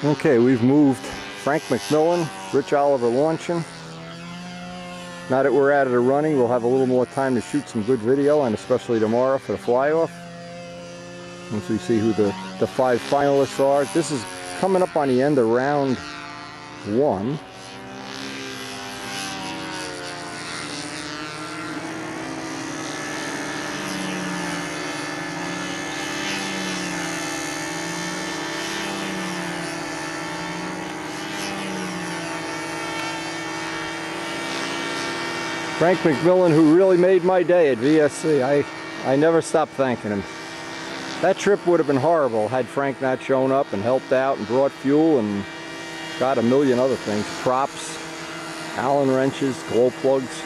Okay, we've moved Frank McMillan, Rich Oliver launching. Now that we're out of the running, we'll have a little more time to shoot some good video, and especially tomorrow for the fly-off. Once we see who the 5 finalists are. This is coming up on the end of round 1. Frank McMillan, who really made my day at VSC. I never stopped thanking him. That trip would have been horrible had Frank not shown up and helped out and brought fuel and got a million other things. Props, Allen wrenches, glow plugs.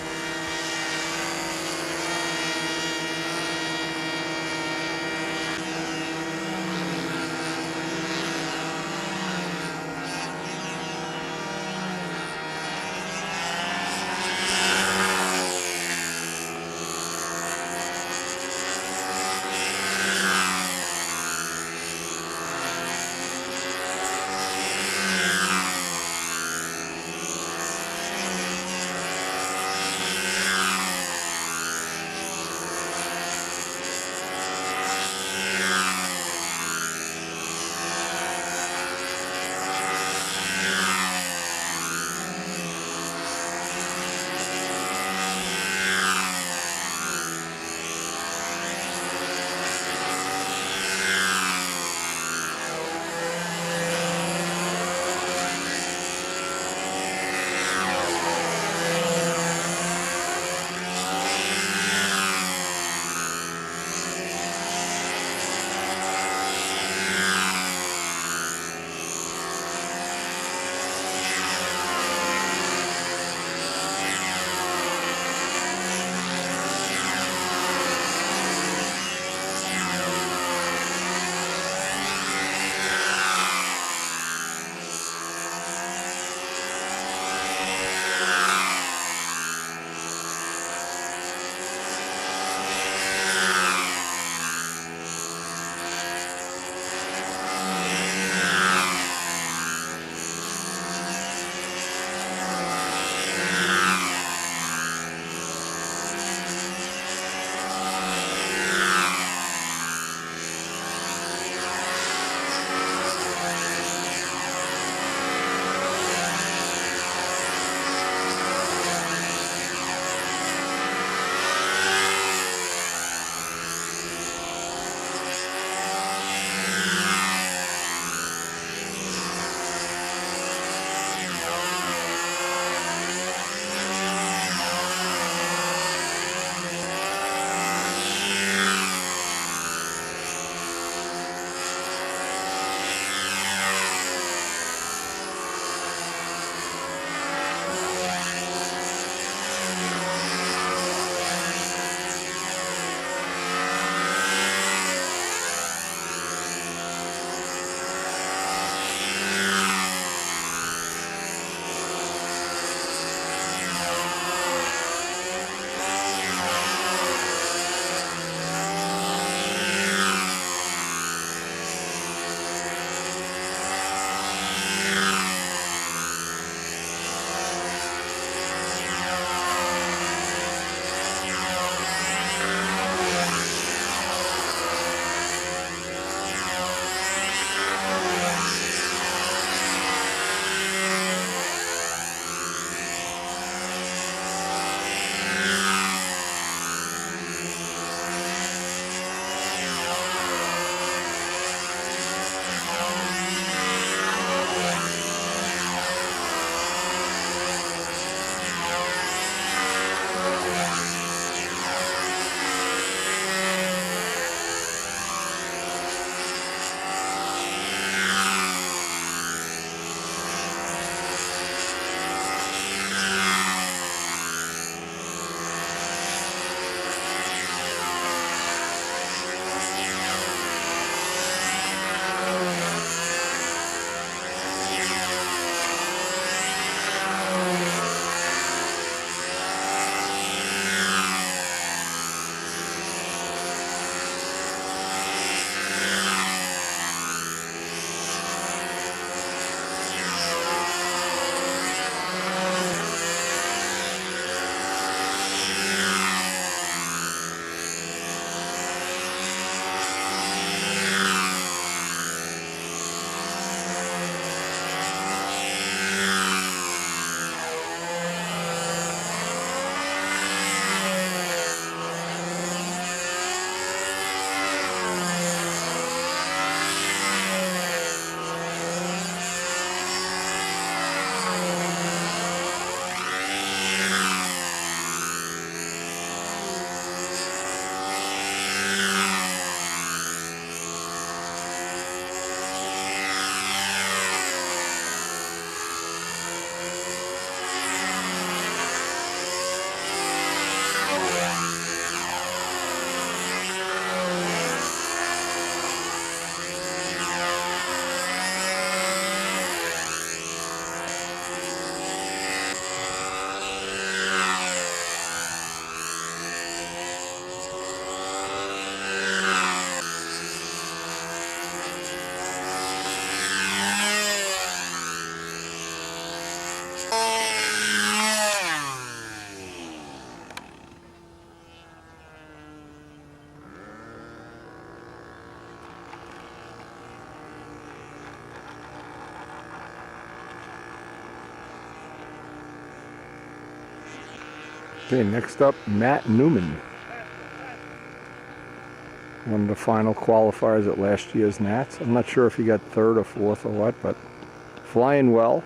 Okay, next up, Matt Newman. One of the final qualifiers at last year's Nats. I'm not sure if he got third or fourth or what, but flying well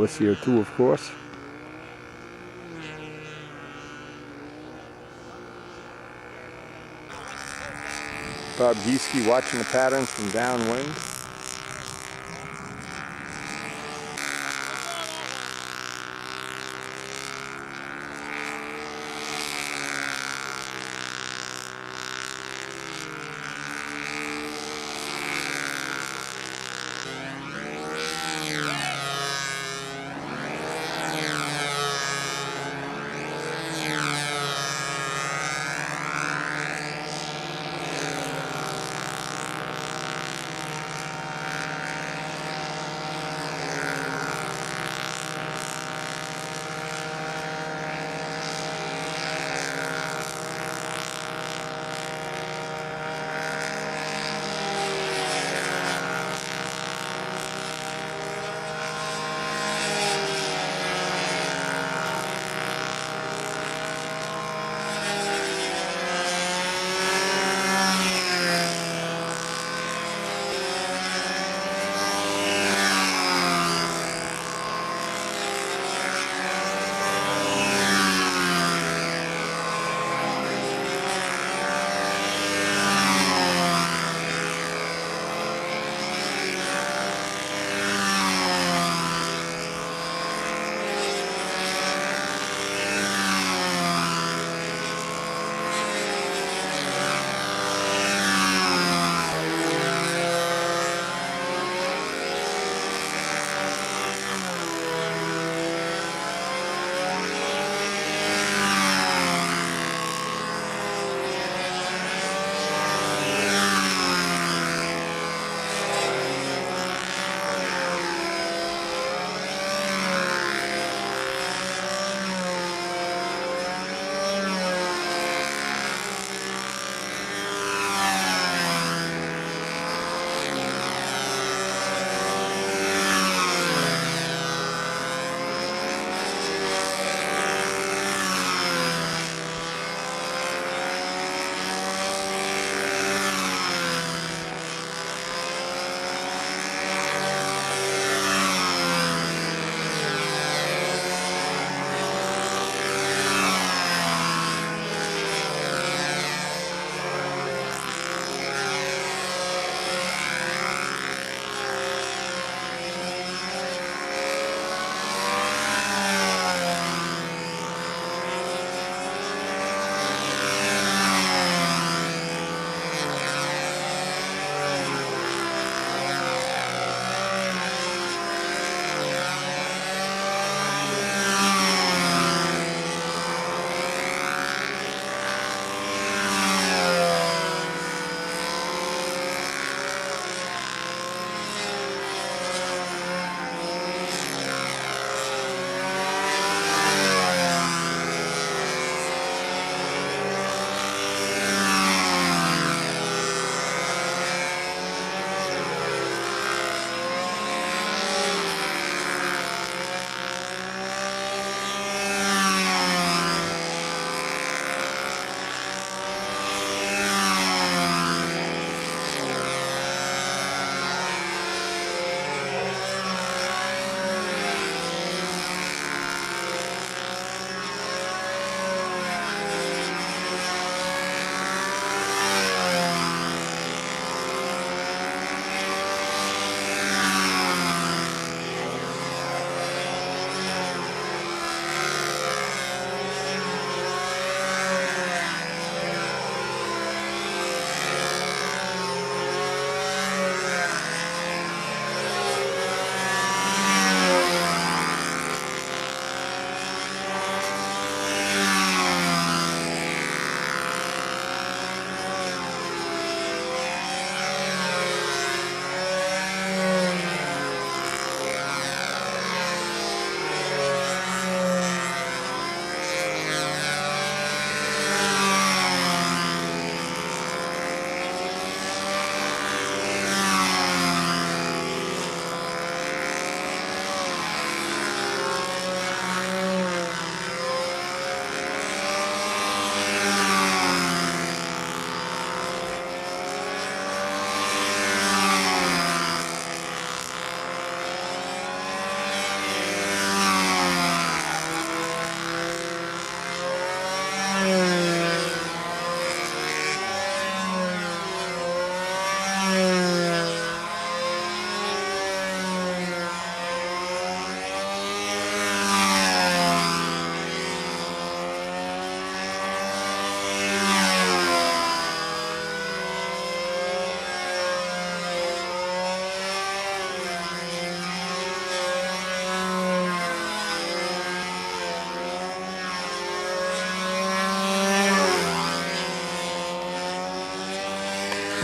this year too, of course. Bob Gieske watching the patterns from downwind.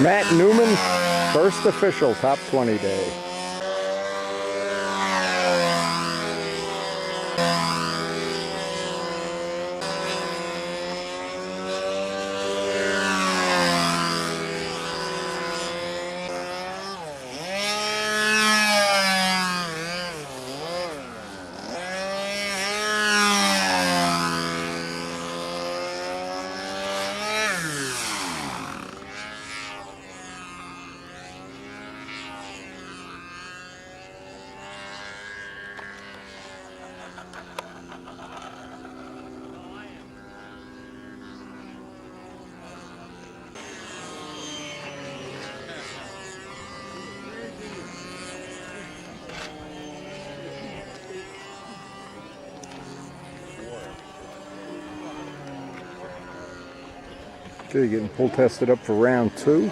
Matt Newman, first official top 20 day. Okay, getting pull tested up for round 2.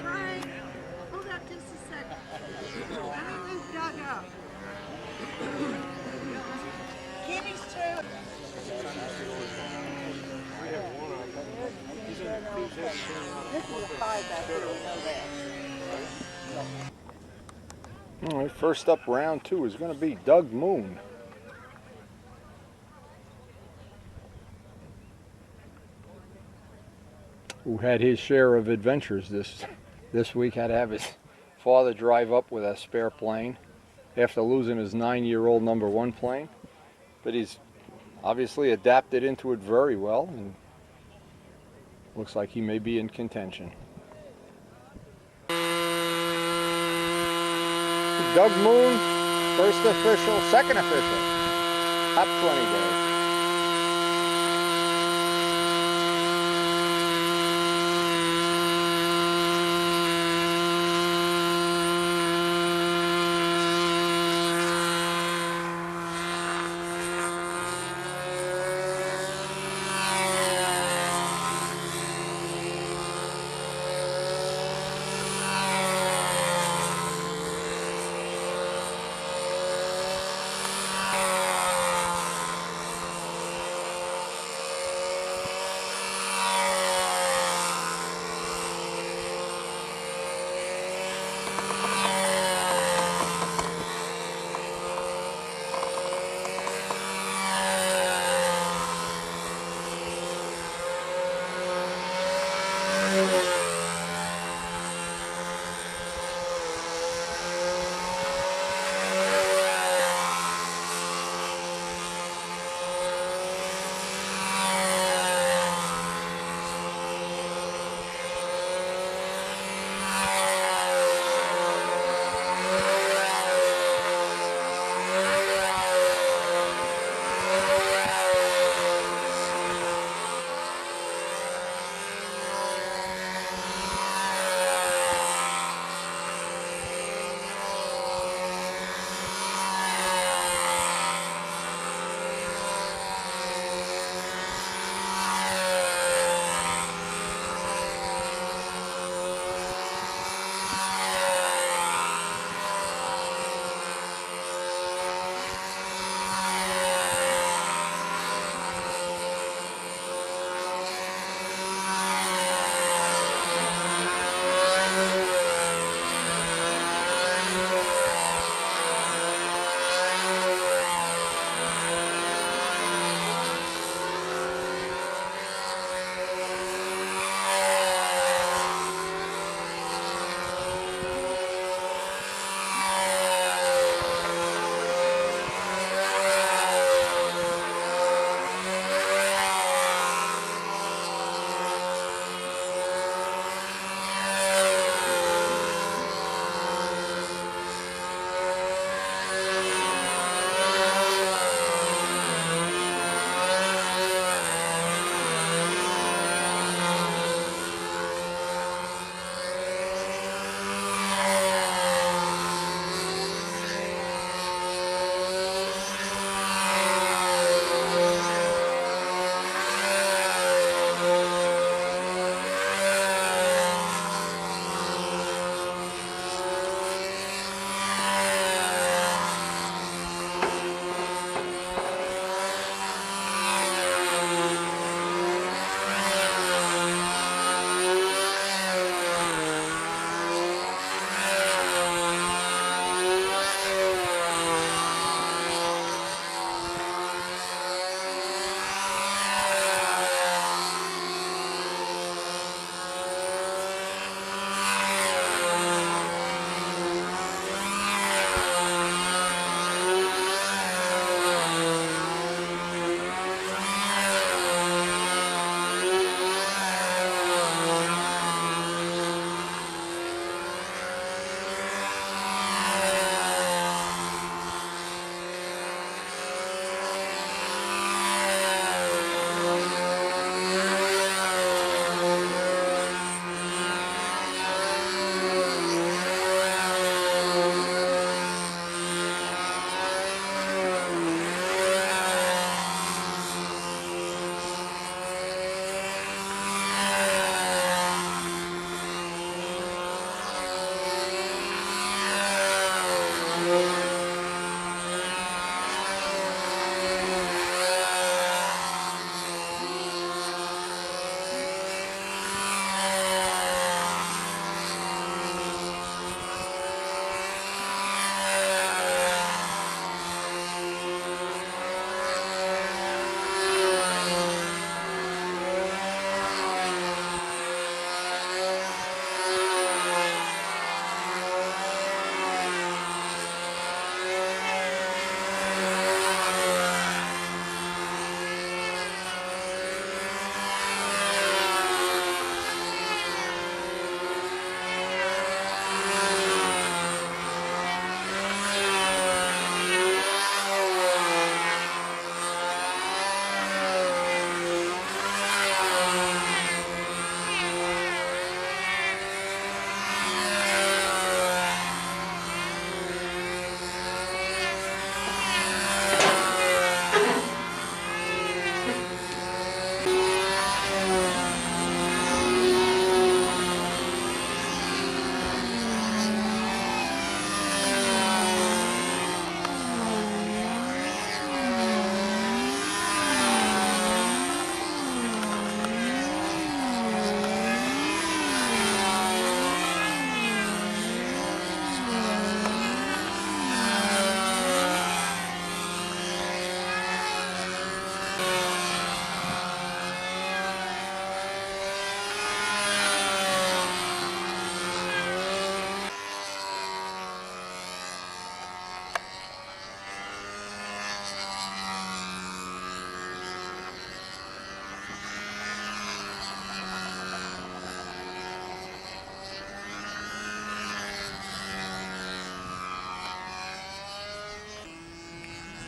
Brian, hold up just a second. I don't lose Doug up. Kimmy's true. This is a 5 back here, we know that. All right, first up, round 2 is going to be Doug Moon. Who had his share of adventures this week. Had to have his father drive up with a spare plane after losing his 9-year-old number 1 plane. But he's obviously adapted into it very well, and looks like he may be in contention. Doug Moon, first official, second official, top 20 day.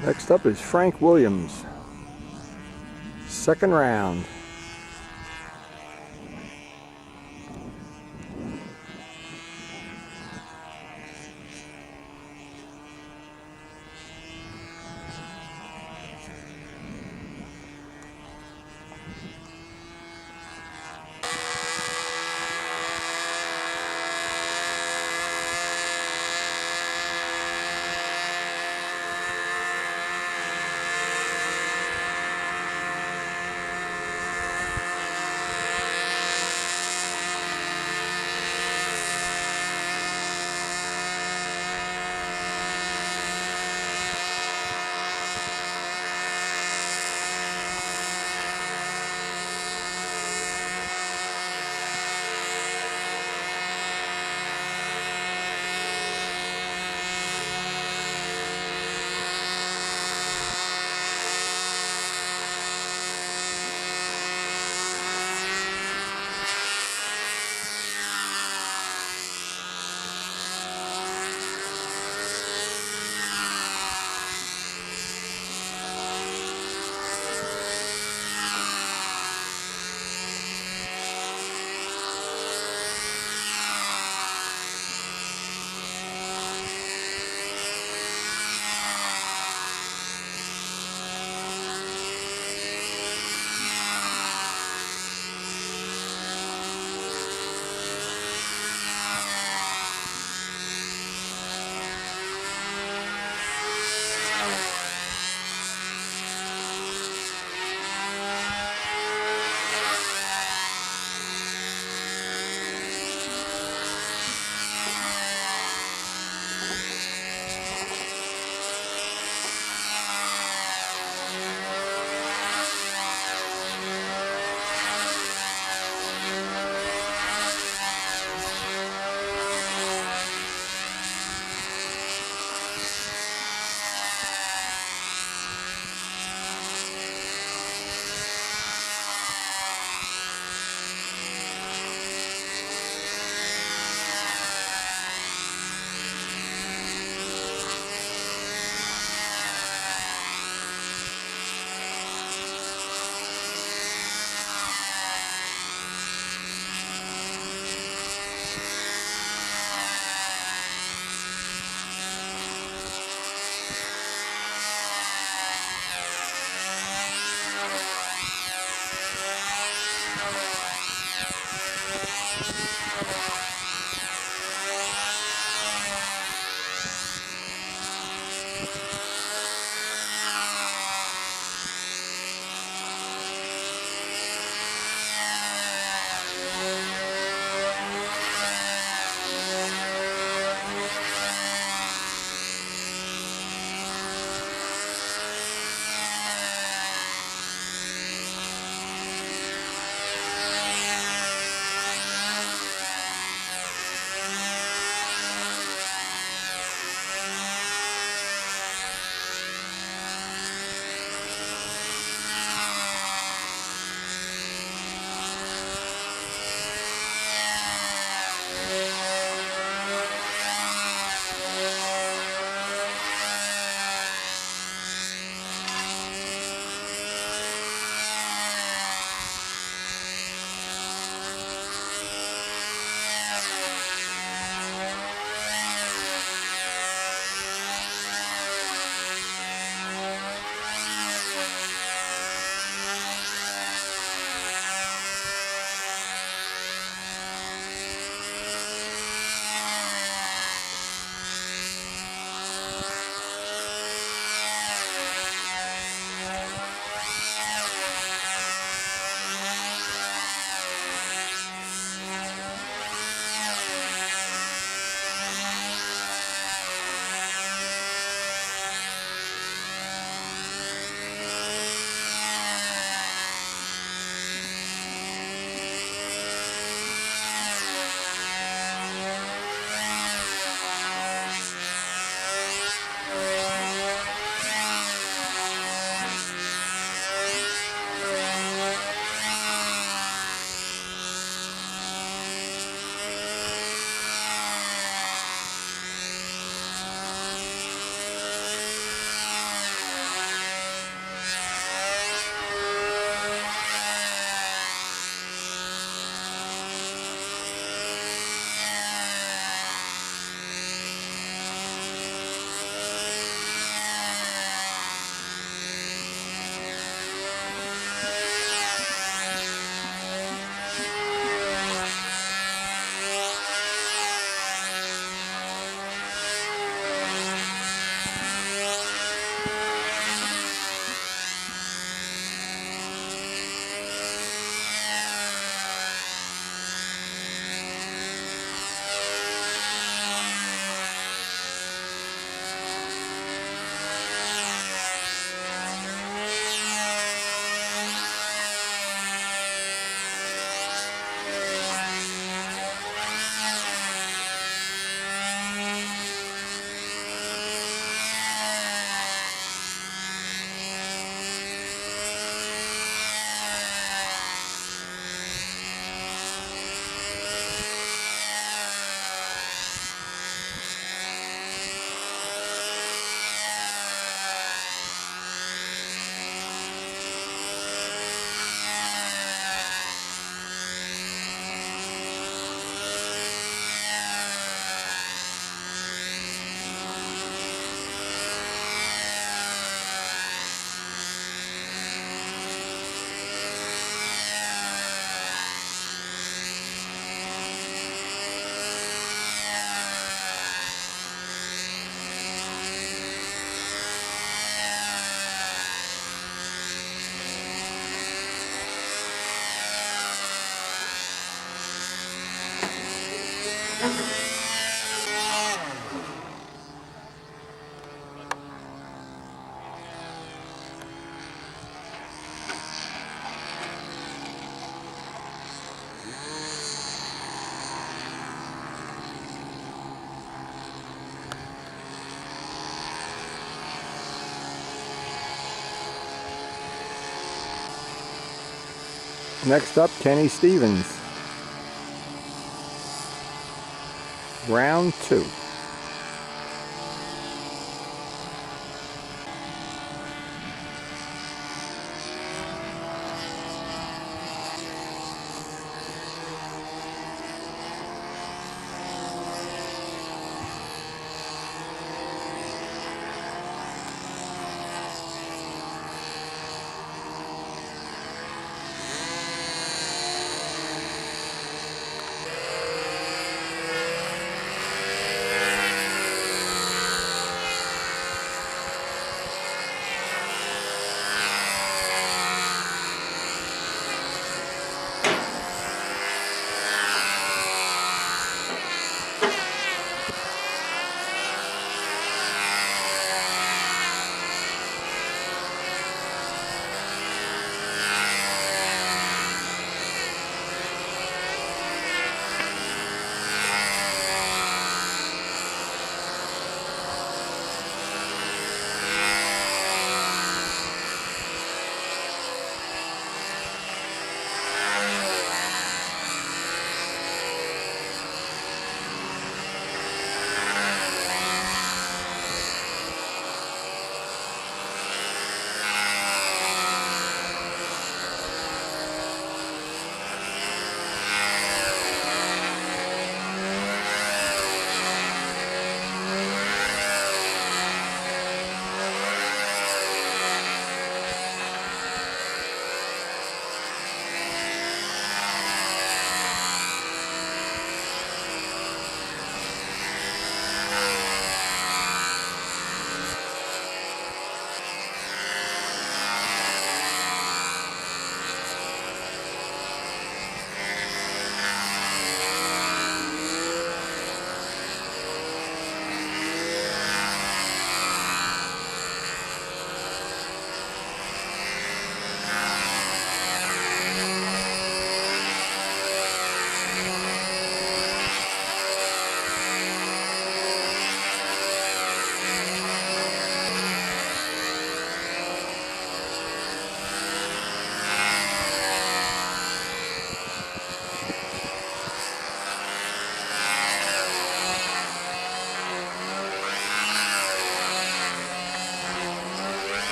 Next up is Frank Williams. Second round. Next up, Kenny Stevens. Round 2.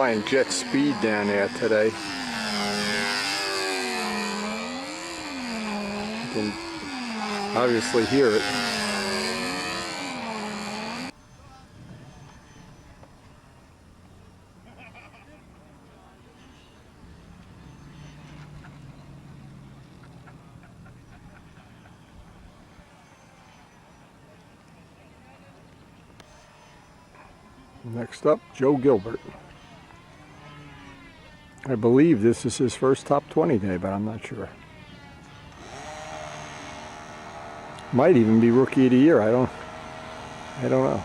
flying jet speed down there today. You can obviously hear it. Next up, Joe Gilbert. I believe this is his first top 20 day, but I'm not sure. Might even be rookie of the year. I don't know.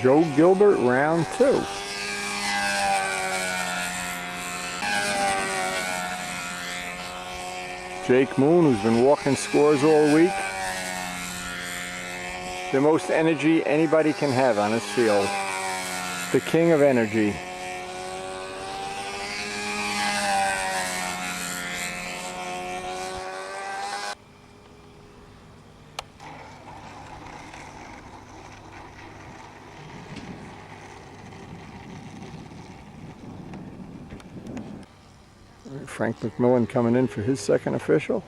Joe Gilbert, round 2. Jake Moon, who's been walking scores all week. The most energy anybody can have on his field. The king of energy. Frank McMillan coming in for his second official.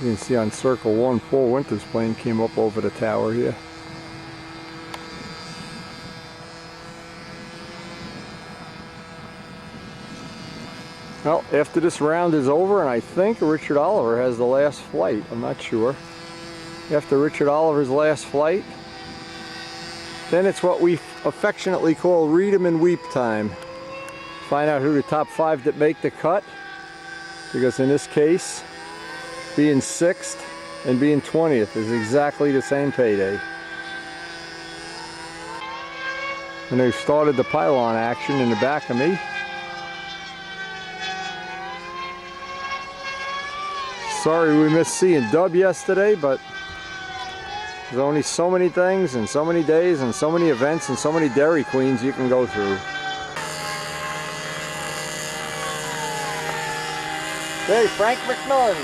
You can see on circle 1, Paul Winter's plane came up over the tower here. Well, after this round is over, and I think Richard Oliver has the last flight, I'm not sure. After Richard Oliver's last flight, then it's what we affectionately call read 'em and weep time. Find out who the top 5 that make the cut, because in this case, being 6th and being 20th is exactly the same payday. And they've started the pylon action in the back of me. Sorry we missed seeing Dub yesterday, but there's only so many things and so many days and so many events and so many Dairy Queens you can go through. Hey, Frank McMillan.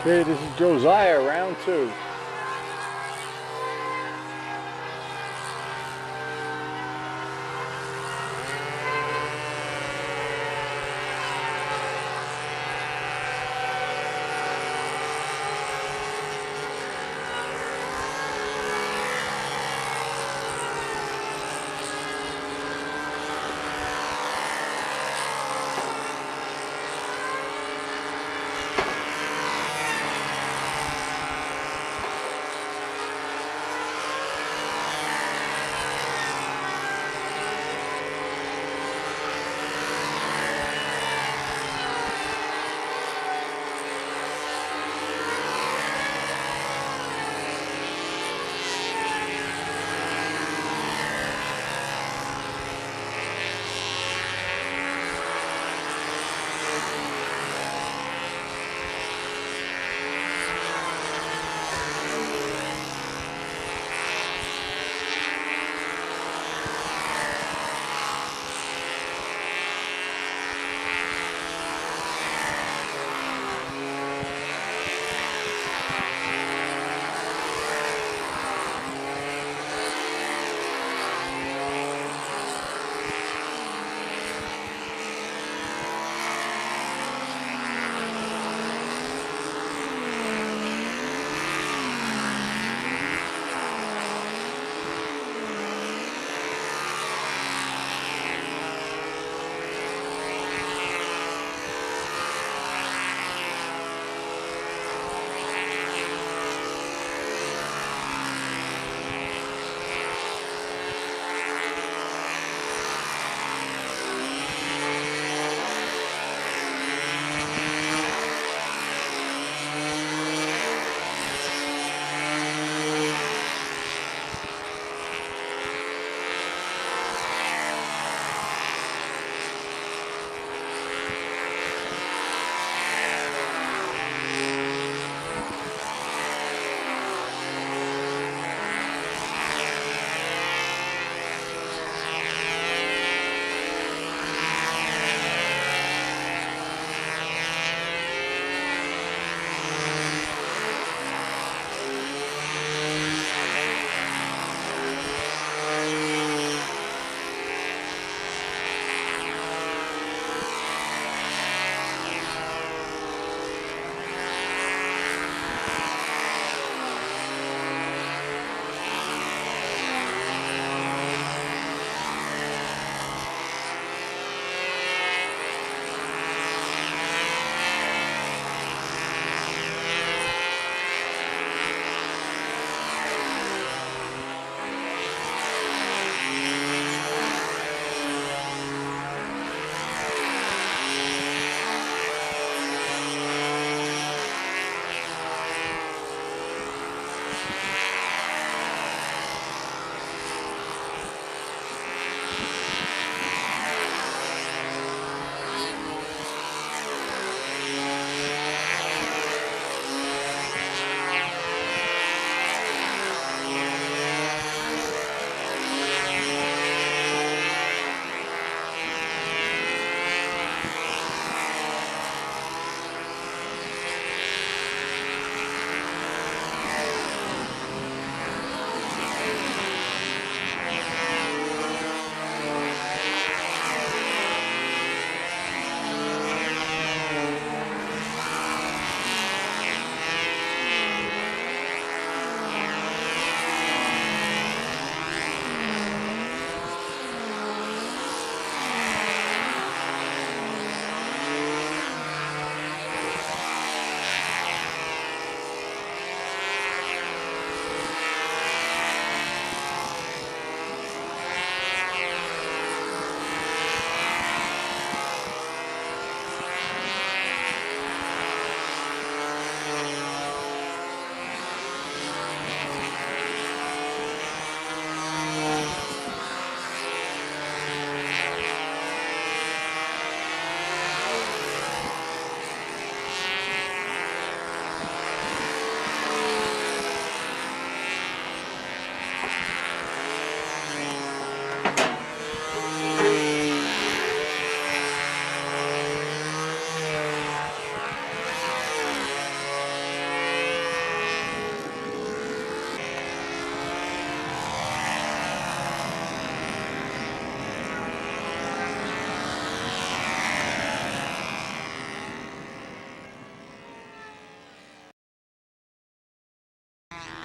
Okay, this is Josiah, round 2.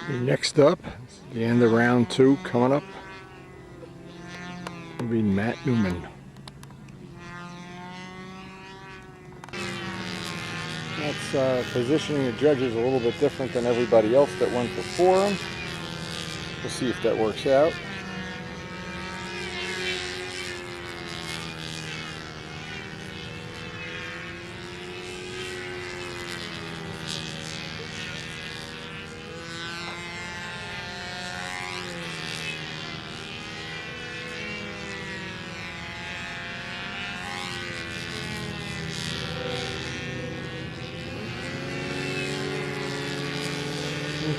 Next up, the end of round 2 coming up, will be Matt Newman. That's positioning the judges a little bit different than everybody else that went before him. We'll see if that works out.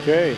Okay.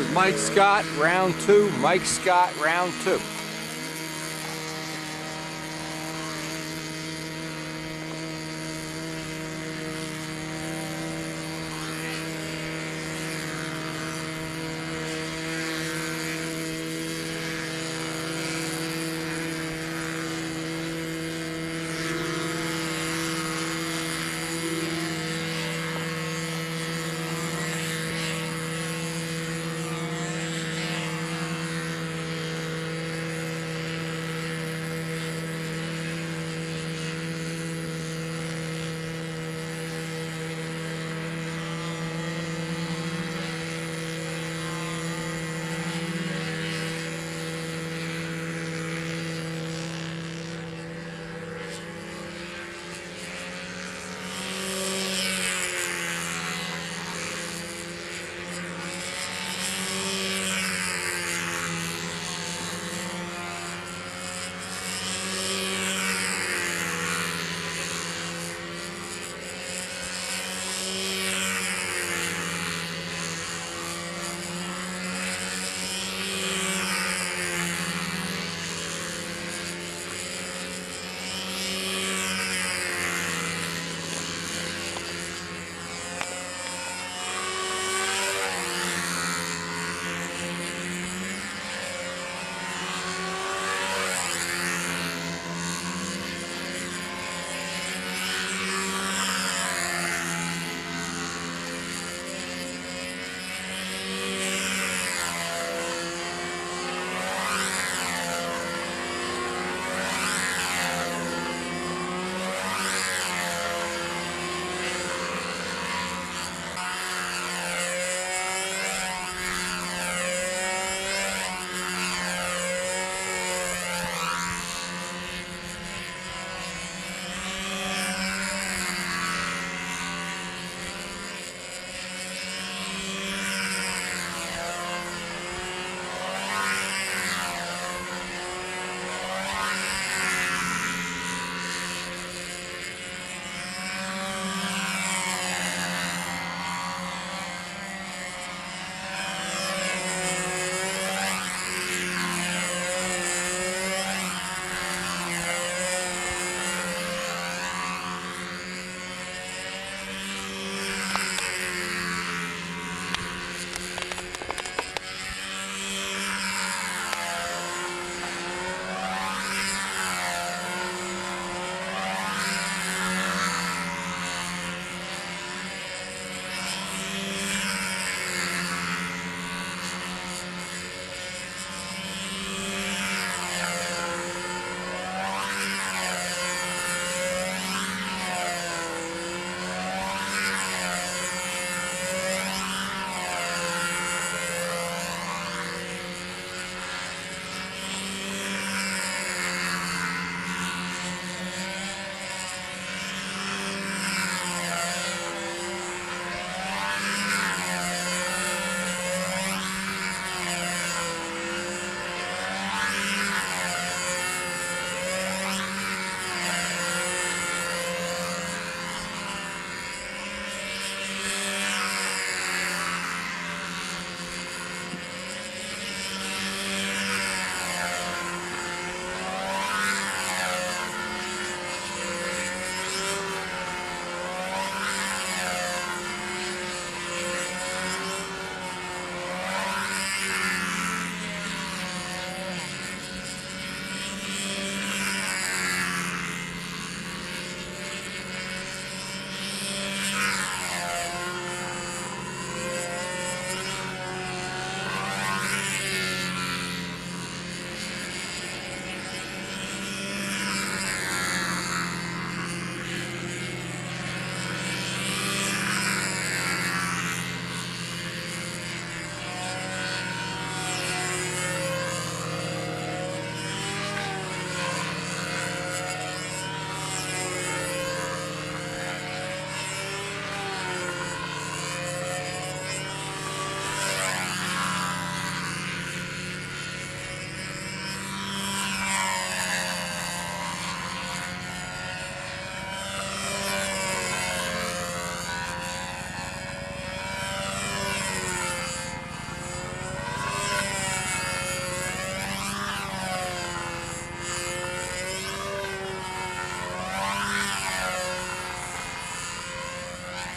There's Mike Scott, round 2. Mike Scott, round 2.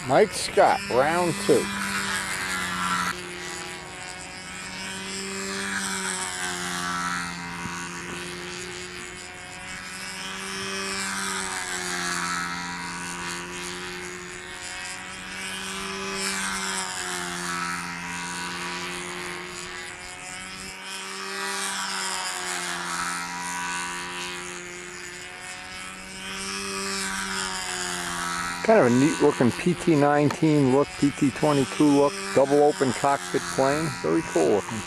Mike Scott, round 2. Kind of a neat looking PT-19 look, PT-22 look, double open cockpit plane, very cool looking.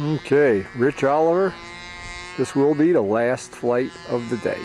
Okay, Rich Oliver, this will be the last flight of the day.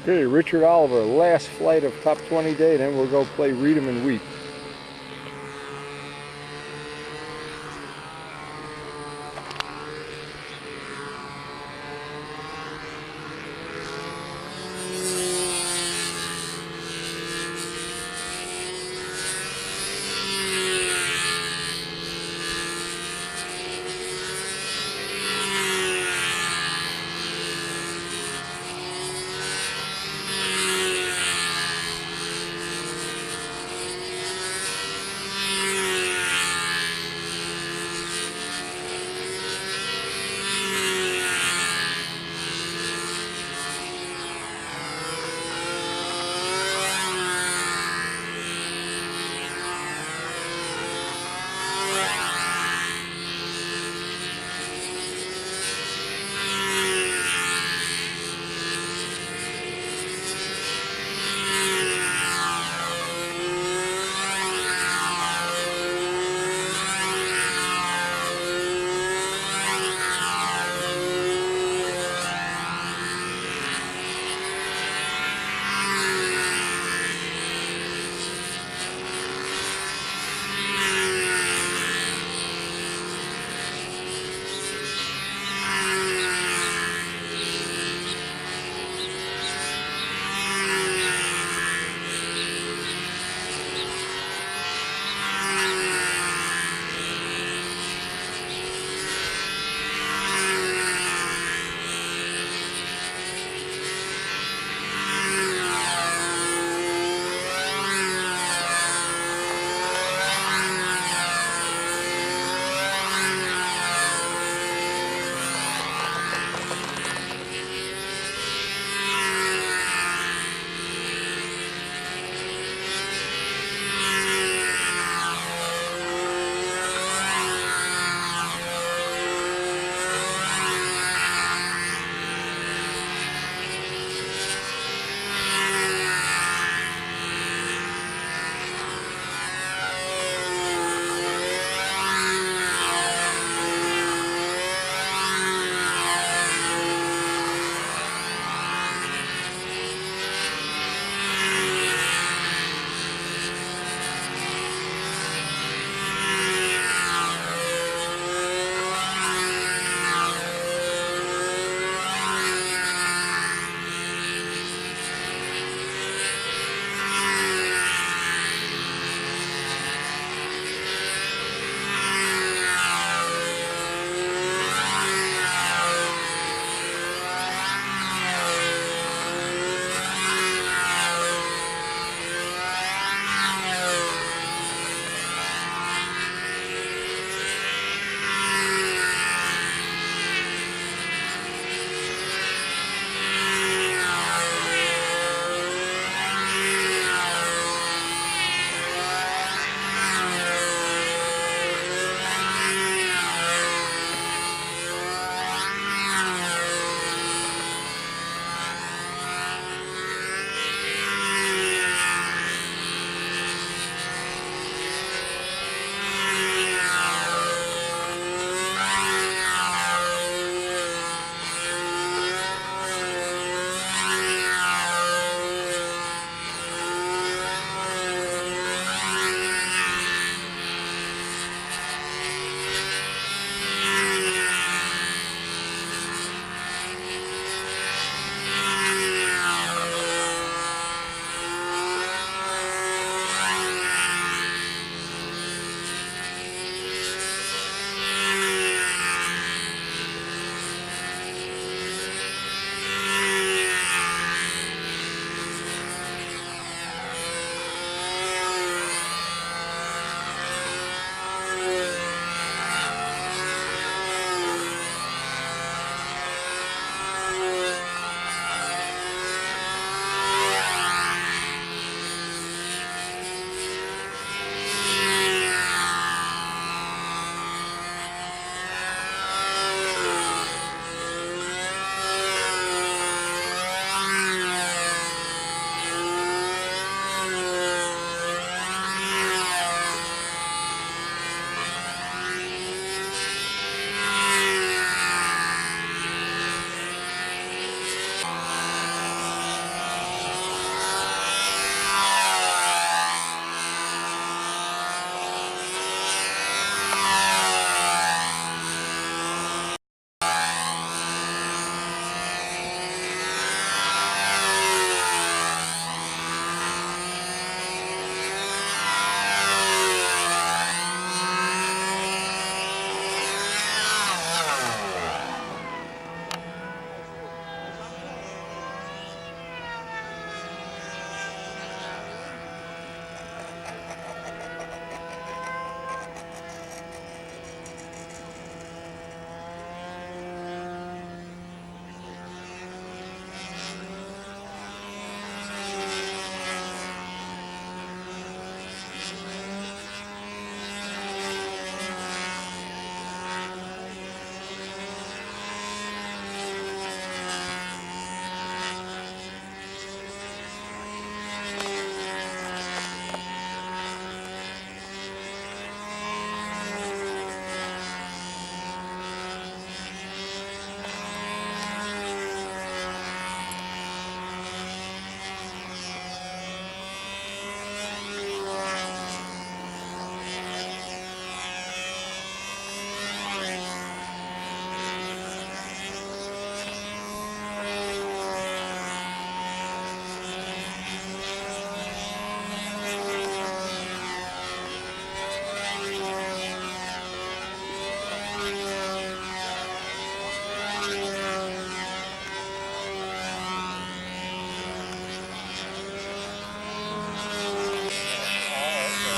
Okay, Richard Oliver, last flight of Top 20 Day, then we'll go play Read 'em and Weep.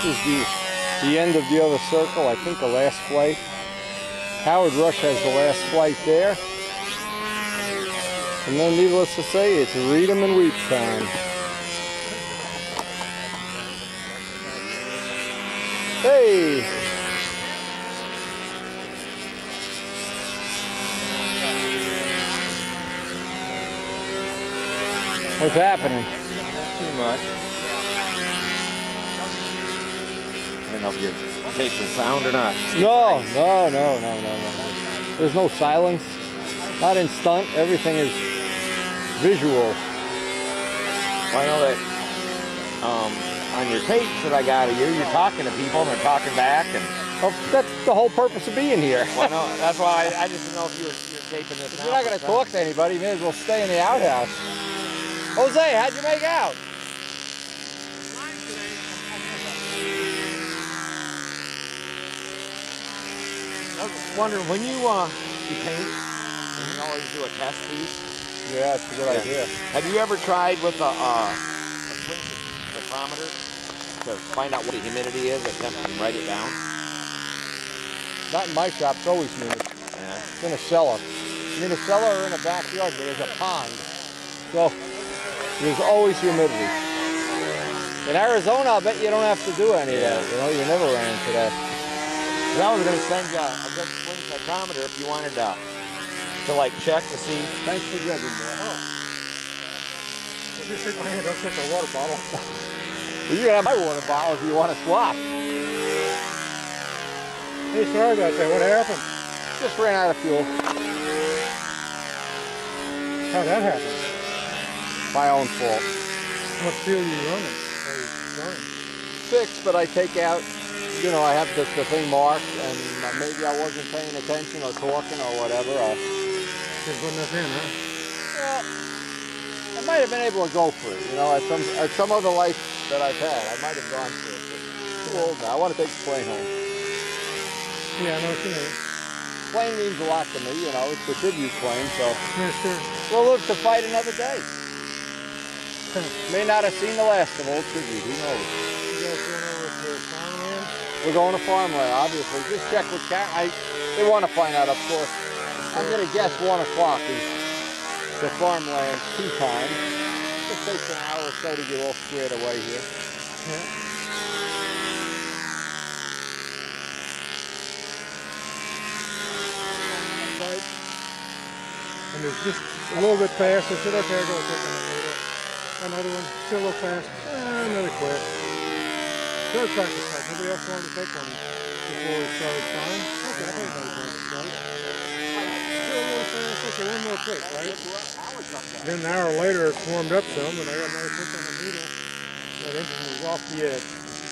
This is the end of the other circle, I think the last flight. Howard Rush has the last flight there. And then needless to say, it's read 'em and weep time. Hey! What's happening? Too much. I don't know if you're taking sound or not. No. There's no silence. Not in stunt. Everything is visual. Well, I know that on your tapes that I got of you, you're talking to people and they're talking back. And Well, that's the whole purpose of being here. well, no, that's why I just didn't know if you're taping this. If now you're not for going to fun. talk to anybody, you may as well stay in the outhouse. Jose, how'd you make out? I was wondering when you paint, you always do a test piece. Yeah, that's a good idea. Have you ever tried with a swing spectrometer to find out what the humidity is, attempt to write it down? Not in my shop, it's always humid. Yeah. It's in a cellar. In a cellar or in a backyard where there's a pond. So there's always humidity. In Arizona, I bet you don't have to do any of that. You know, you never ran into that. 'Cause I was going to send you a good swing spectrometer if you wanted to like check to see. Thanks for judging me. If you shake my hand, don't shake the water bottle. Well, you can have my water bottle if you want to swap. Hey, sorry about that. What happened? Just ran out of fuel. How'd that happen? My own fault. How much fuel you running? Fixed, but I take out, you know, I have the thing marked, and maybe I wasn't paying attention or talking or whatever. Just putting enough in, huh? Well, I might have been able to go for it, you know, at some other life that I've had. I might have gone for it, but I'm too old now. I want to take the plane home. Yeah, I know what you mean. Plane means a lot to me, you know. It's a tribute plane, so Yeah, sure. we'll live to fight another day. May not have seen the last of Old Tribute, who knows? You guys going over to farmland? We're going to farmland, obviously. Just check with Karen. They want to find out, of course. I'm going to guess 1 o'clock is the farmland tea time. It takes an hour or so to get all squared away here. Yeah. Right. And it's just a little bit fast. I said, okay, I'll go take another one. Still a little fast. Another quick. Good practice fight. Nobody else wanted to take one before we started flying. Okay, I think another practice fight. Still a little fast. Okay, one more quick, right? Then an hour later, it's warmed up some, and I got another quick on the needle. That engine was off the edge.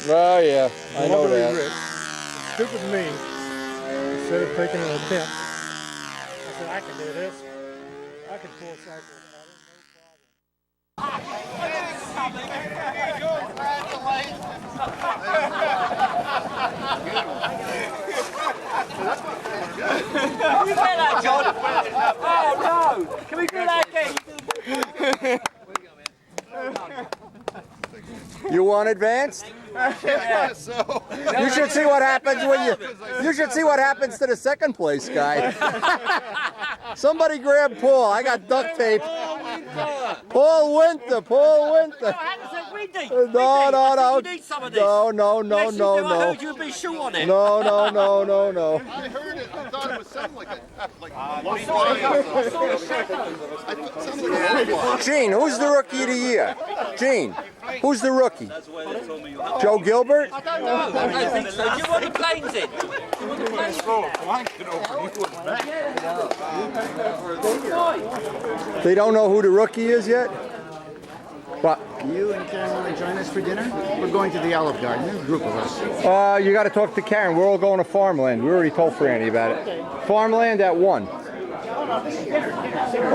Oh, yeah. I know Wobbly that. wrist. Stupid me. Instead of taking an attempt, I said, I can do this. I can pull a cycle without it, no problem. Can we get that, John? Oh no! Can we do that again? You want advanced? You should see what happens when you should see what happens to the second place guy. Somebody grab Paul. I got duct tape. Paul Winter. No. You need some of this. No. Yes, you do. I heard you'd be short on it. No. I heard it. I thought it was something like Gene, who's the rookie of the year? Gene, who's the rookie? Joe Gilbert? I don't think so. Do you want any planes in? They don't know who the rookie is yet? What? You and Karen want to join us for dinner? We're going to the Olive Garden. There's a group of us. You got to talk to Karen. We're all going to Farmland. We already told Franny about it. Farmland at 1.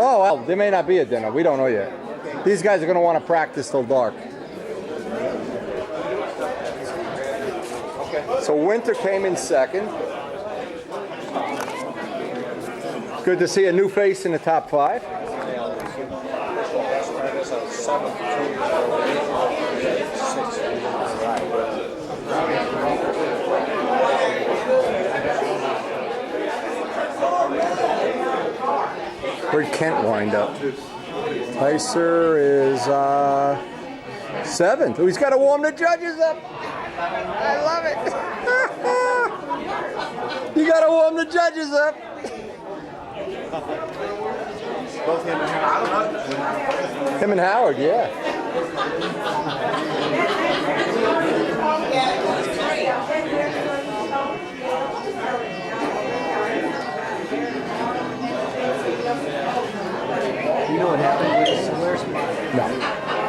Oh, well, there may not be a dinner. We don't know yet. These guys are going to want to practice till dark. So Winter came in second. Good to see a new face in the top 5. did Kent wind up? Heiser is 7th. Oh, he's got to warm the judges up. I love it. You got to warm the judges up. Both him and Howard. Him and Howard, yeah. You know what happened with the Solaire spot? No,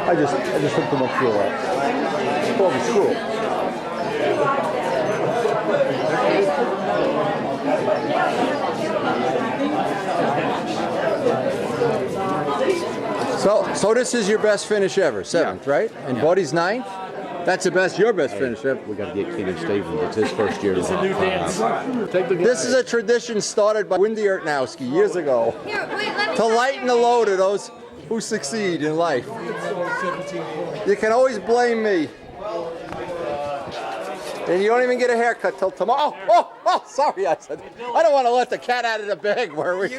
I just hooked them up fuel up. It's called the screw. So this is your best finish ever, 7th, right? And Buddy's 9th? That's the best, your best finish ever. We got to get Kenny Stevens. It's his first year. It's a new dance. This is a tradition started by Wendy Ertnowski years ago Here, wait, let me to lighten the load of those who succeed in life. You can always blame me. And you don't even get a haircut till tomorrow. Oh, sorry, I don't want to let the cat out of the bag, were we?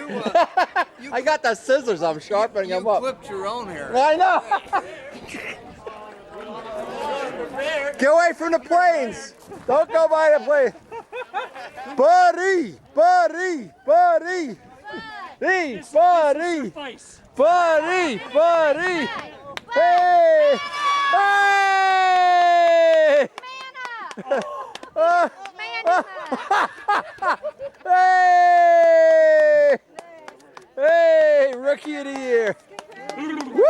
I got the scissors, I'm sharpening them up. You clipped your own hair. I know. Get away from the planes. Don't go by the plane. Buddy. Hey, buddy. Hey. Hey. Hey! Hey! Rookie of the year! Woo!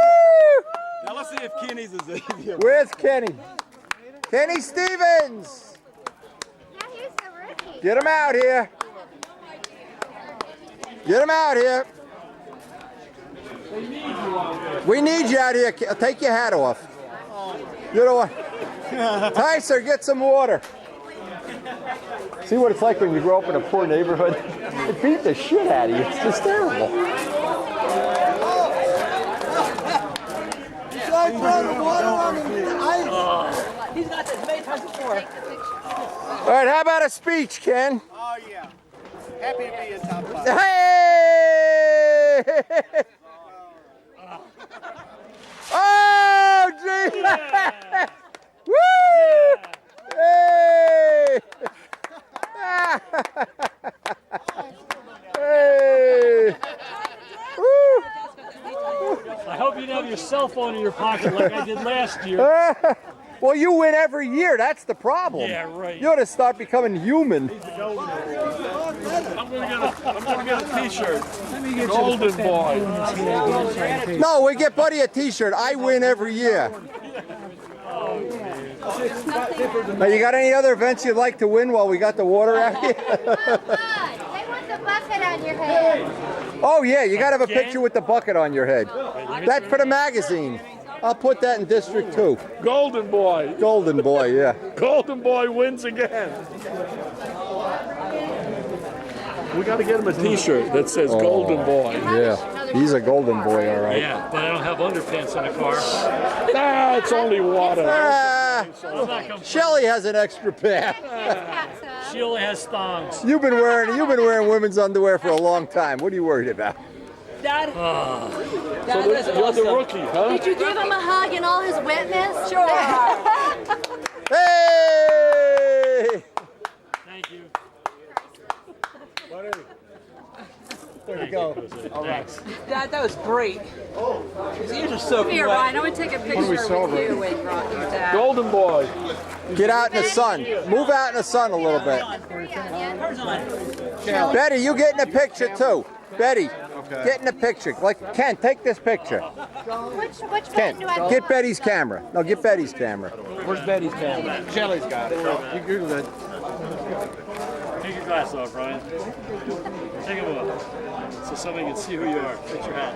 Now let's see if Kenny's is easier. Where's Kenny? Kenny Stevens! Yeah, he's the rookie. Get him out here! Get him out here! We need you out here. Take your hat off. You know what? Tyser, get some water. See what it's like when you grow up in a poor neighborhood? It beat the shit out of you. It's just terrible. He's got this many times before. All right, how about a speech, Ken? Oh, yeah. Happy to be in top 5. Hey! Oh, gee! Woo! Hey! Hey! Woo! I hope you don't have your cell phone in your pocket like I did last year. Well, you win every year. That's the problem. Yeah, right. You ought to start becoming human. I'm gonna get a T-shirt. Golden Boy. No, we get Buddy a T-shirt. I win every year. Now, you got any other events you'd like to win while we got the water out here? They want the bucket on your head. Oh, yeah, you got to have a picture with the bucket on your head. That's for the magazine. I'll put that in District 2. Golden Boy. Golden Boy, yeah. Golden Boy wins again. We got to get him a T-shirt that says Golden Boy. Yeah, he's a golden boy, all right. Yeah, but I don't have underpants in the car. Nah, it's only water. Shelly has an extra pair. She only has thongs. You've been wearing women's underwear for a long time. What are you worried about? Dad, So you're the rookie, huh? Did you give him a hug in all his wetness? Sure. Hey! Thank you. There you go. All right. Dad, that was great. His ears are soaking Here, wet. Ryan, I want to take a picture with you with Dad. Golden Boy. Get out in the sun. Move out in the sun a little bit. Betty, you get in the picture too. Betty, get in the picture. Like Ken, take this picture. Which Ken, one do I get Betty's camera. No, get Betty's camera. Where's Betty's camera? Shelly's got it. You're good. Take your glass off, Ryan. Take a look. So somebody can see who you are. Put your hat.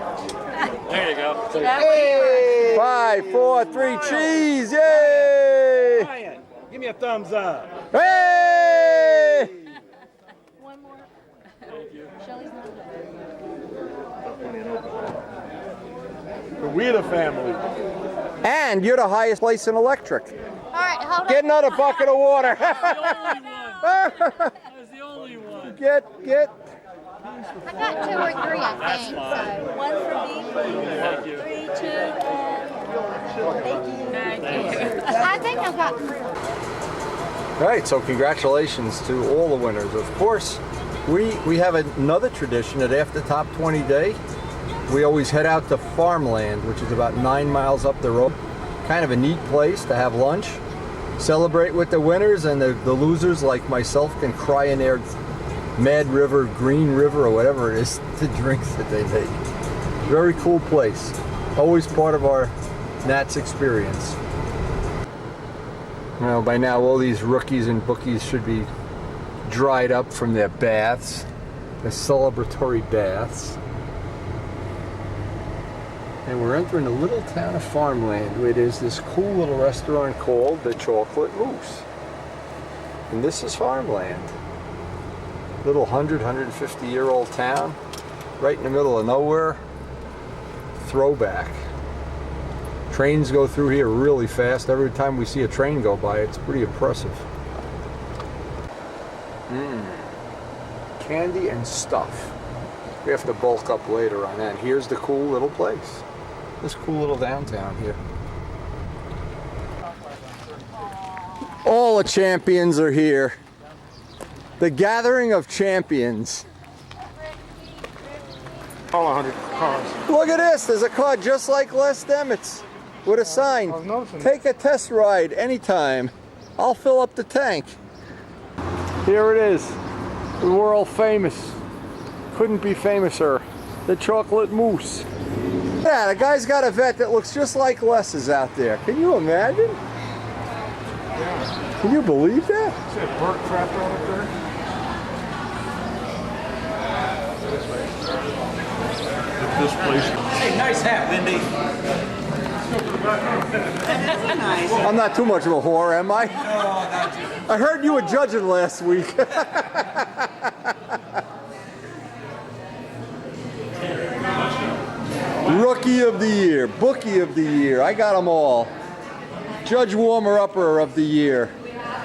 There you go. Hey! 5, 4, 3, cheese! Yay! Ryan, give me a thumbs up. Hey! One more. Thank you. Shelly's not The Wheeler family. And you're the highest place in electric. All right, hold Get on. another bucket of water. The only one. I was the only one. Get. I got 2 or 3, I think. So. One for me, please. Thank you. 3, 2, and thank you. I think I've got 3. All right, so congratulations to all the winners. Of course, we have another tradition that after Top 20 Day, we always head out to Farmland, which is about 9 miles up the road. Kind of a neat place to have lunch, celebrate with the winners, and the losers like myself can cry in their Mad River, Green River, or whatever it is, the drinks that they make. Very cool place. Always part of our Nats experience. You know, by now all these rookies and bookies should be dried up from their baths, the celebratory baths. And we're entering the little town of Farmland, where there's this cool little restaurant called the Chocolate Moose. And this is Farmland. Little 150-year-old town, right in the middle of nowhere. Throwback. Trains go through here really fast. Every time we see a train go by, it's pretty impressive. Candy and stuff. We have to bulk up later on that. Here's the cool little place. This cool little downtown here. All the champions are here. The gathering of champions. All 100 cars. Look at this. There's a car just like Les Demetz with a sign. I was noticing. Take a test ride anytime. I'll fill up the tank. Here it is. The world famous. Couldn't be famouser. The Chocolate Moose. Yeah, the guy's got a vet that looks just like Les's out there. Can you imagine? Can you believe that? See a bird trap on up there? This place. Hey, nice hat, Lindy. I'm not too much of a whore, am I? I heard you were judging last week. Rookie of the Year, Bookie of the Year, I got them all. Judge Warmer-Upper of the Year.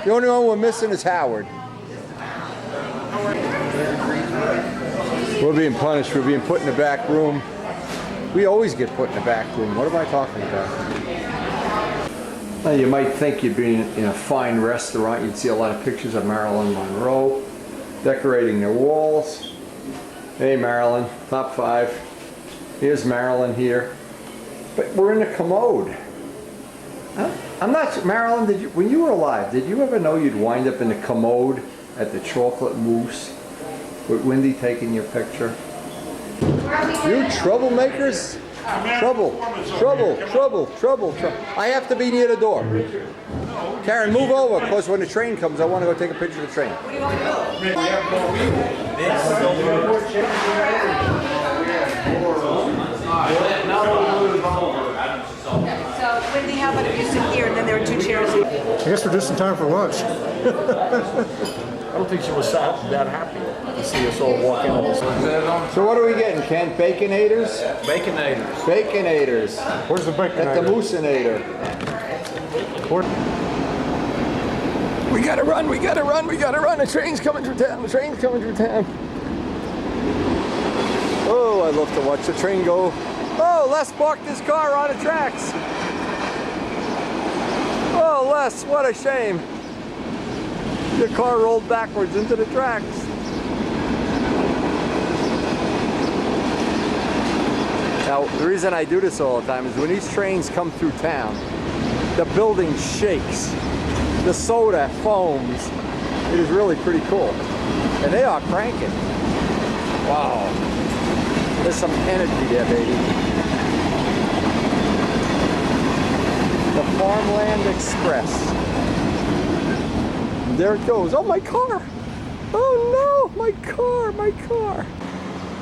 The only one we're missing is Howard. We're being punished, we're being put in the back room. We always get put in the back room. What am I talking about? Now you might think you'd be in a fine restaurant, you'd see a lot of pictures of Marilyn Monroe decorating their walls. Hey Marilyn, top 5. Here's Marilyn here. But we're in the commode. I'm not, Marilyn, when you were alive, did you ever know you'd wind up in the commode at the Chocolate Moose with Wendy taking your picture? You troublemakers? Trouble, trouble, trouble, trouble, trouble. I have to be near the door. Karen, move over, because when the train comes, I want to go take a picture of the train. So, Wendy, how about if you sit here and then there are 2 chairs? I guess we're just in time for lunch. I don't think she was that happy to see us all walk in on this. So what are we getting, Ken? Baconators? Baconators. Baconators. Where's the bacon? At the Moosinator. We gotta run, we gotta run, we gotta run. The train's coming through town, the train's coming through town. Oh, I love to watch the train go. Oh, Les parked his car on the tracks. Oh, Les, what a shame. Your car rolled backwards into the tracks. Now, the reason I do this all the time is when these trains come through town, the building shakes, the soda foams. It is really pretty cool. And they are cranking. Wow. There's some energy there, baby. The Farmland Express. And there it goes. Oh, my car. Oh no, my car, my car.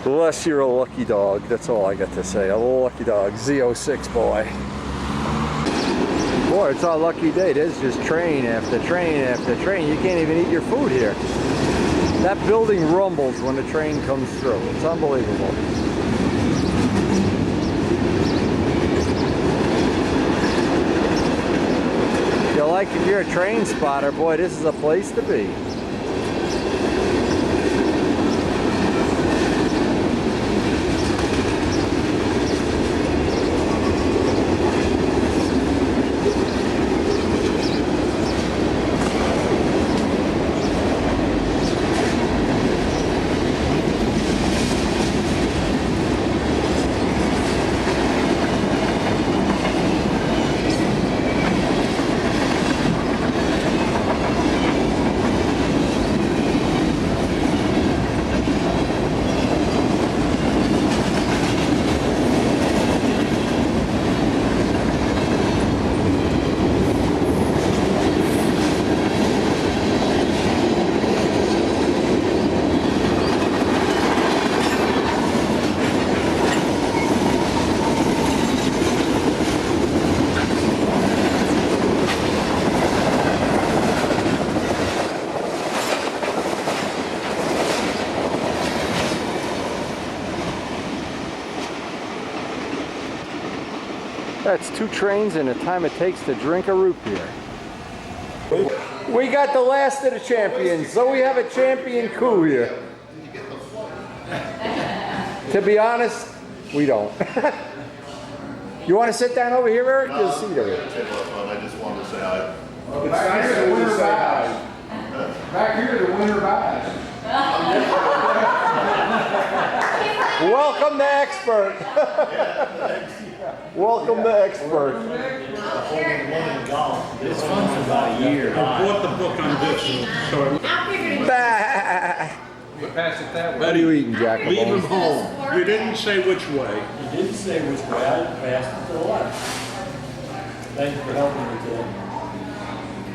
Bless, you're a lucky dog. That's all I got to say. A lucky dog. Z06 boy. Boy, it's our lucky day. There's just train after train after train. You can't even eat your food here. That building rumbles when the train comes through. It's unbelievable. If you're a train spotter, boy, this is a place to be. That's 2 trains and the time it takes to drink a root beer. We got the last of the champions, so we have a champion coup here. To be honest, we don't. You want to sit down over here, Eric? You'll see there. I just wanted to say hi. Back here, the winner badge. Back here, the winner badge. Welcome the expert. Welcome the expert. It's fun for about a year. I bought the book on this. What are you eating, Jack? Leave him home. You didn't say which way. You didn't say which way. I passed it to the left. Thank you for helping me today.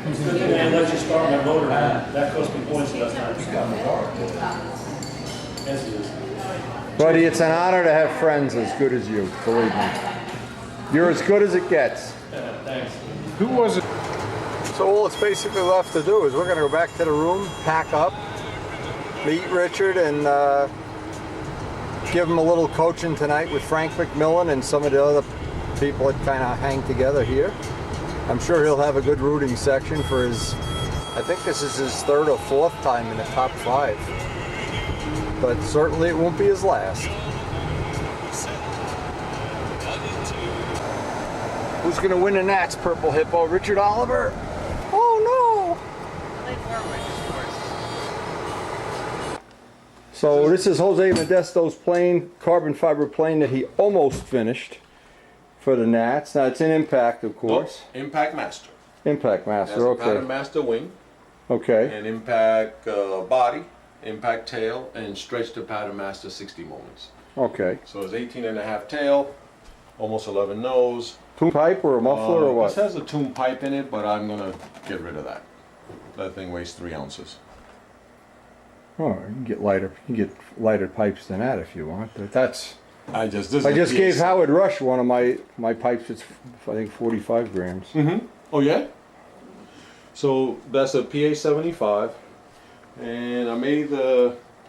It's good thing I let you start my motor. That cost me points last time. You got my car. Yes, it is. Buddy, it's an honor to have friends as good as you, believe me. You're as good as it gets. Thanks. Who was it? So all that's basically left to do is we're going to go back to the room, pack up, meet Richard, and give him a little coaching tonight with Frank McMillan and some of the other people that kind of hang together here. I'm sure he'll have a good rooting section for his, I think this is his 3rd or 4th time in the top 5. But certainly it won't be his last. Who's going to win the Nats, Purple Hippo? Richard Oliver? Oh no! So this is Jose Modesto's plane, carbon fiber plane that he almost finished for the Nats. Now it's in Impact, of course. Impact Master. Impact Has Master, a Pattern okay. Master wing, Okay. and Impact body, Impact tail, and stretch to Pattern Master 60 moments. Okay. So it's 18.5 tail, almost 11 nose. Tune pipe or a muffler or what? This has a tune pipe in it, but I'm gonna get rid of that. That thing weighs 3 ounces. Oh, you can get lighter pipes than that if you want. But that's. I just gave Howard Rush one of my pipes. It's I think 45 grams. Mm-hmm. Oh yeah. So that's a PA 75, and I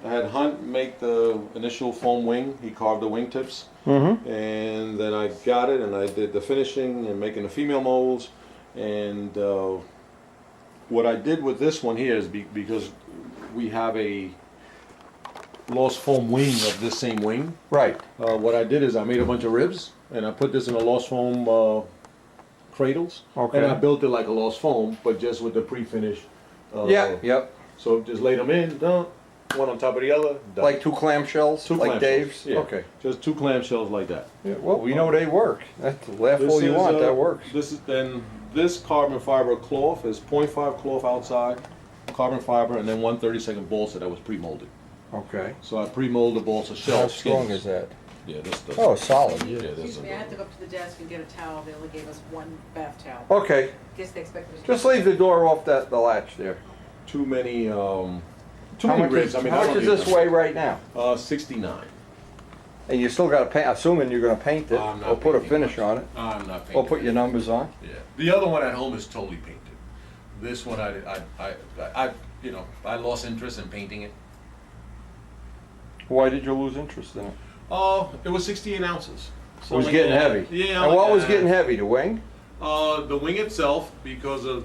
had Hunt make the initial foam wing. He carved the wingtips. Mm-hmm. And then I got it and I did the finishing and making the female molds. And what I did with this one here is because we have a lost foam wing of this same wing. Right. What I did is I made a bunch of ribs and I put this in a lost foam cradles. Okay. And I built it like a lost foam, but just with the pre-finish. Yeah. Yep. So just laid them in, done. One on top of the other. Done. Like 2 clamshells, Two like clamshells, Dave's. yeah. Okay. Just 2 clamshells like that. Yeah, well, we know they work. That's laugh all you want. That works. This carbon fiber cloth is 0.5 cloth outside, carbon fiber, and then 1/32 balsa that was pre-molded. Okay. So I pre-molded the balsa shell. How strong skins. is that? Yeah, this stuff. Oh, solid. Yeah, this Excuse is me, I had to go up to the desk and get a towel. They only gave us 1 bath towel. Okay. Guess they expect us to. Just leave the door off the latch there. too many How many much ribs. is, I mean, how I much don't is need this them. weigh right now? 69. And you still got to paint. Assuming you're going to paint it, I'm not or put a painting finish much. on it, I'm not painting. or put your numbers on. Yeah. The other one at home is totally painted. This one, I lost interest in painting it. Why did you lose interest in it? Oh, it was 68 ounces. It was getting heavy. Yeah. And what was getting heavy? The wing? The wing itself, because of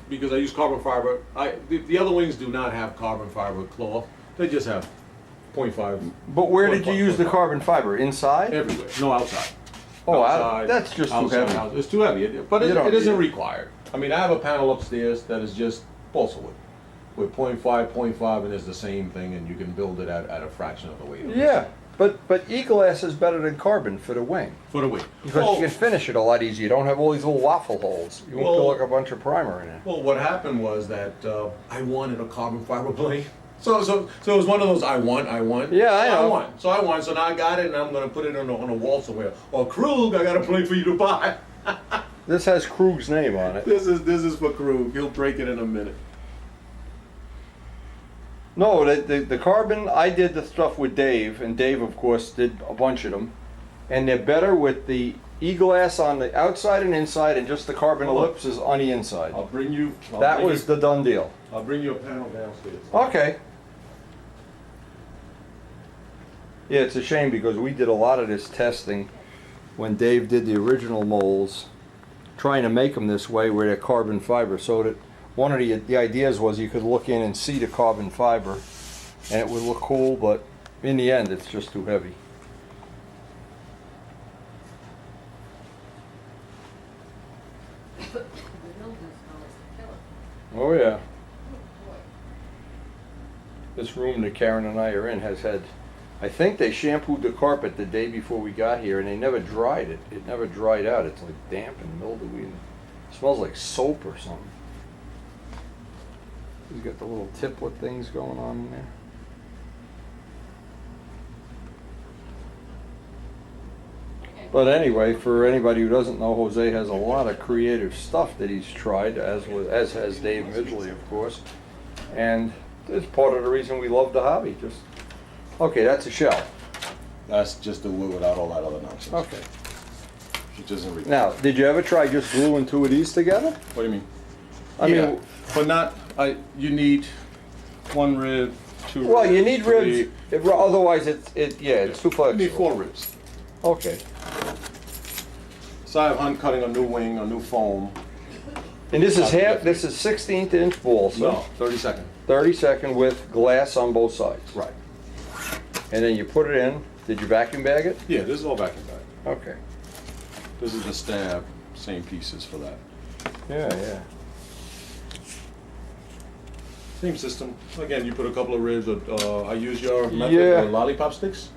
because I use carbon fiber. The other wings do not have carbon fiber cloth. They just have 0.5. But where did you use the carbon fiber? Inside? Everywhere. No, outside. Oh, Outside, that's just too outside, heavy. It's too heavy, but You don't it isn't need it. required. I mean, I have a panel upstairs that is just balsa wood with 0.5, and it's the same thing, and you can build it at a fraction of the weight. Of it. Yeah, but E-glass is better than carbon for the wing. For the wing. Because you can finish it a lot easier. You don't have all these little waffle holes. You won't feel like a bunch of primer in it. Well, what happened was that I wanted a carbon fiber plane. So it was one of those I want. Yeah, I know. So I won. So now I got it, and I'm going to put it on a wall somewhere. Or Krug, I got a plane for you to buy. This has Krug's name on it. This is for Krug. He'll break it in a minute. No, the carbon, I did the stuff with Dave, and Dave, of course, did a bunch of them. And they're better with the E-glass on the outside and inside, and just the carbon ellipses on the inside. I'll bring you. That was the done deal. I'll bring you a panel downstairs. Okay. Yeah, it's a shame because we did a lot of this testing when Dave did the original molds, trying to make them this way where they're carbon fiber, so that one of the ideas was you could look in and see the carbon fiber and it would look cool, but in the end it's just too heavy. Oh yeah. This room that Karen and I are in has had, I think they shampooed the carpet the day before we got here and they never dried it. It never dried out. It's like damp and mildewy. And it smells like soap or something. He's got the little tiplet things going on in there. But anyway, for anybody who doesn't know, Jose has a lot of creative stuff that he's tried, as has Dave Midgley, of course. And it's part of the reason we love the hobby. Just okay, that's a shell. That's just the wood without all that other nonsense. Okay. It doesn't read. Now, did you ever try just gluing two of these together? What do you mean? I mean, but not. You need one rib, two. well, you ribs, need three. ribs. Otherwise, it's too flexible. You need 4 ribs. Okay. So I'm cutting a new wing, a new foam. And this is half. This is 16th inch balsa. No, 32nd. 32nd with glass on both sides. Right. And then you put it in. Did you vacuum bag it? Yeah, this is all vacuum bag. Okay. This is the stab, same pieces for that. Yeah. Same system. Again, you put a couple of ribs. I use your method, Yeah. lollipop sticks.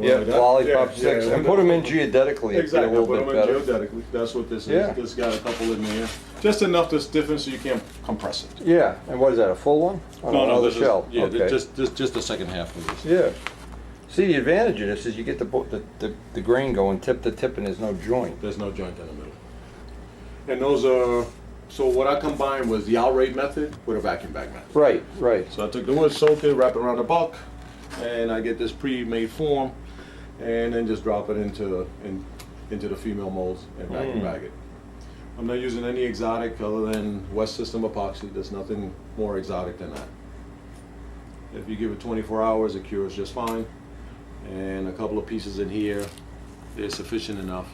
Yeah, Like that. lollipop Yeah, sticks, yeah, and put them in geodetically. It'd be Exactly, a little put bit them better. in geodetically. That's what this is. Yeah. This got a couple in there. Just enough to stiffen so you can't compress it. Yeah, and what is that, a full one? Oh, another this shell. is, yeah, Okay. just the second half of this. Yeah. See, the advantage of this is you get the grain going tip to tip and there's no joint. There's no joint in the middle. And those are, so what I combined was the outrate method with a vacuum bag method. Right. So I took the wood, soaked it, wrapped it around the buck, and I get this pre-made form, and then just drop it into the female molds and vacuum bag it. I'm not using any exotic other than West System epoxy. There's nothing more exotic than that. If you give it 24 hours, it cures just fine. And a couple of pieces in here, they're sufficient enough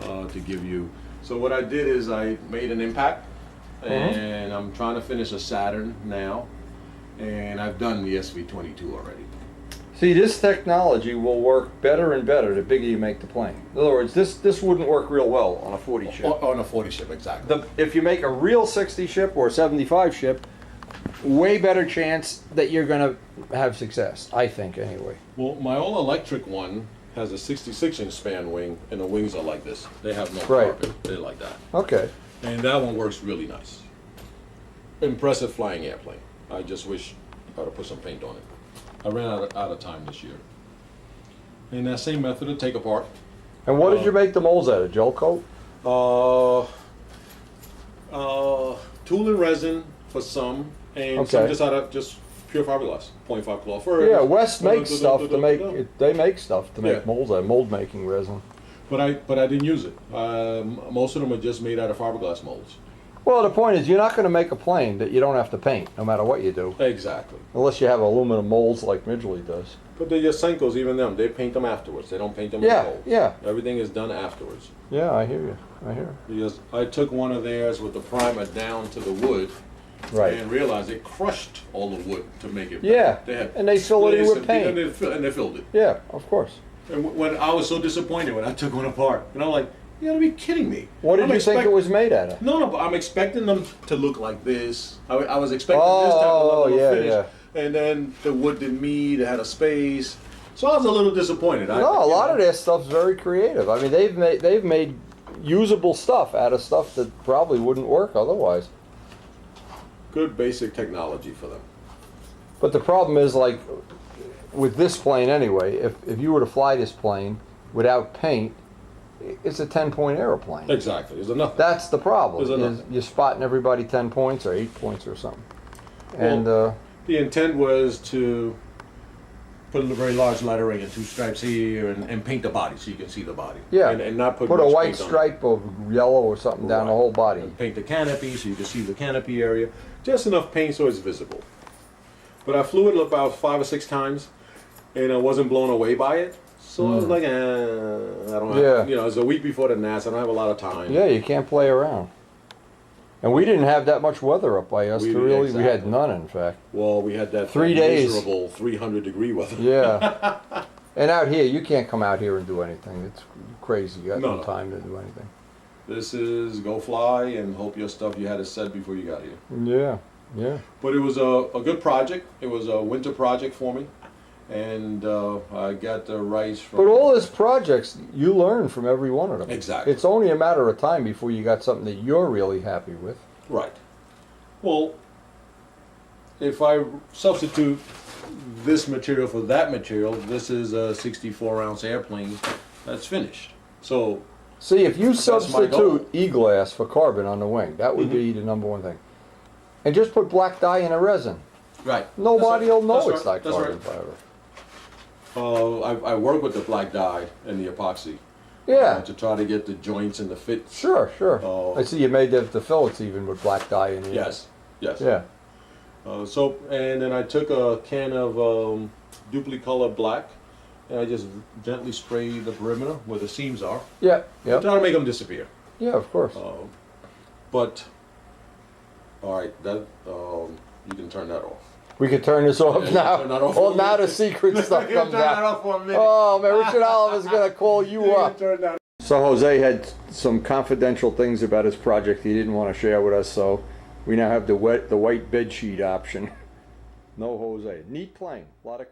to give you. So what I did is I made an impact, and I'm trying to finish a Saturn now, and I've done the SV22 already. See, this technology will work better and better the bigger you make the plane. In other words, this wouldn't work real well on a 40 ship. On a 40 ship, exactly. If you make a real 60 ship or a 75 ship, way better chance that you're going to have success, I think, anyway. Well, my old electric one has a 66-inch span wing, and the wings are like this. They have no Right. carpet. They're like that. Okay. And that one works really nice. Impressive flying airplane. I just wish I would put some paint on it. I ran out of time this year. And that same method to take apart. And what did you make the molds out of? Gel coat? Tool and resin for some, and some Okay. just out of just pure fiberglass, 0.5 claw fur. Yeah, West makes stuff to make. They make stuff to make Yeah. molds out of mold making resin. But I didn't use it. Most of them are just made out of fiberglass molds. Well, the point is, you're not going to make a plane that you don't have to paint, no matter what you do, Exactly. unless you have aluminum molds like Midgley does. But the Yasenkos, even them, they paint them afterwards. They don't paint them with Yeah, molds. yeah, Everything is done afterwards. yeah. I hear you. I hear. Because I took one of theirs with the primer down to the wood, Right. and realized it crushed all the wood to make it. Yeah, They had and they fill it in splits with paint. and they filled it. Yeah, of course. And when I was so disappointed when I took one apart, and I'm like, you gotta be kidding me. What did I'm you think expect- it was made out of? No, but I'm expecting them to look like this. I was expecting this type of level yeah, of finish. yeah. And then the wood didn't meet, it had a space. So I was a little disappointed. No, a lot of their stuff's very creative. I mean, they've made usable stuff out of stuff that probably wouldn't work otherwise. Good basic technology for them. But the problem is, like, with this plane anyway, if you were to fly this plane without paint, it's a 10-point airplane. Exactly, there's enough. That's the problem. There's Is enough. you're spotting everybody 10 points or 8 points or something. And The intent was to put a very large lettering and 2 stripes here and paint the body so you can see the body. yeah, And not put a much white paint on it. stripe of yellow or something down the Right. whole body. And paint the canopy so you can see the canopy area. Just enough paint so it's visible. But I flew it about 5 or 6 times, and I wasn't blown away by it. So I was like, I don't have, Yeah. you know, it's a week before the Nats. I don't have a lot of time. Yeah, you can't play around. And we didn't have that much weather up by us We- to really. We had exactly. none, in fact. Well, we had that 3 days. miserable 300-degree weather. Yeah. And out here, you can't come out here and do anything. It's crazy. You got no No. time to do anything. This is go fly and hope your stuff you had it set before you got here. Yeah, yeah. But it was a good project. It was a winter project for me. And I got the rice from... But all his projects, you learn from every one of them. Exactly. It's only a matter of time before you got something that you're really happy with. Right. Well, if I substitute this material for that material, this is a 64-ounce airplane that's finished. So, See, if you That's my goal. substitute e-glass for carbon on the wing, that would be the number one thing. And just put black dye in a resin. right. Nobody will know That's it's right. like That's carbon right. fiber. I work with the black dye and the epoxy Yeah, to try to get the joints and the fits. sure, sure. Oh. I see you made the fillets even with black dye in it. Yes, yes. Yeah. And then I took a can of Dupli-Color black, and I just gently sprayed the perimeter where the seams are. Yeah, yeah. Trying to make them disappear. Yeah, of course. But, all right, that you can turn that off. We could turn this off Yeah, now. turn that off. Oh, now the secret stuff You comes turn that out. off for a minute. Oh man, Richard Oliver's gonna call you up. Turn that. So Jose had some confidential things about his project he didn't want to share with us, so we now have the white bed sheet option. No Jose. Neat plane. A lot of